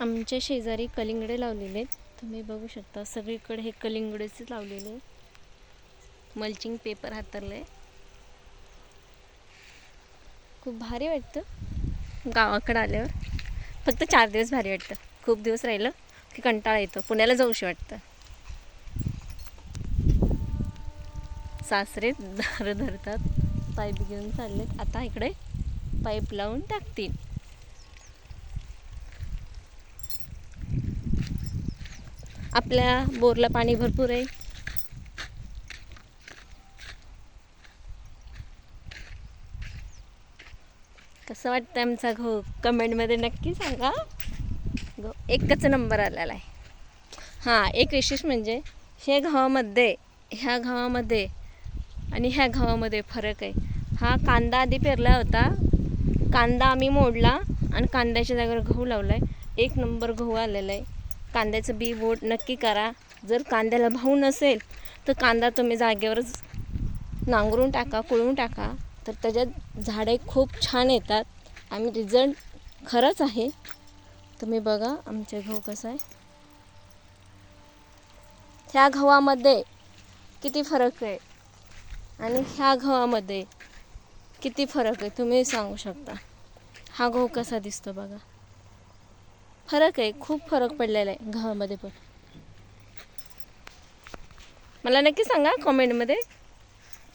आमच्या शेजारी कलिंगडे लावलेले आहेत. तुम्ही बघू शकता सगळीकडे हे कलिंगडेच लावलेले. मल्चिंग पेपर हातरले. खूप भारी वाटतं गावाकडे आल्यावर. फक्त 4 दिवस भारी वाटतं. खूप दिवस राहिलं की कंटाळा येतो. पुण्याला जाऊशी वाटतं. सासरे दार धरतात, पाईप घेऊन चाललेत. आता इकडे पाईप लावून टाकतील. आपल्या बोरला पाणी भरपूर आहे. कसं वाटतं आमचा गहू कमेंटमध्ये नक्की सांगा. गहू एकच नंबर आलेला आहे. हां, एक विशेष म्हणजे ह्या गव्हामध्ये आणि ह्या गव्हामध्ये फरक आहे. हा कांदा आधी पेरला होता. कांदा आम्ही मोडला आणि कांद्याच्या जागेवर गहू लावला आहे. 1 नंबर गहू आलेला आहे. कांद्याचं बी बोट नक्की करा. जर कांद्याला भाव नसेल तर कांदा तुम्ही जागेवरच नांगरून टाका, कुळून टाका, तर त्याच्यात झाडे खूप छान येतात. आम्ही रिझल्ट खरंच आहे. तुम्ही बघा आमचे गहू कसं आहे. ह्या गव्हामध्ये किती फरक आहे आणि ह्या गव्हामध्ये किती फरक आहे तुम्ही सांगू शकता. हा गहू कसा दिसतो बघा. फरक आहे, खूप फरक पडलेला आहे गव्हामध्ये पण. मला नक्की सांगा कमेंटमध्ये.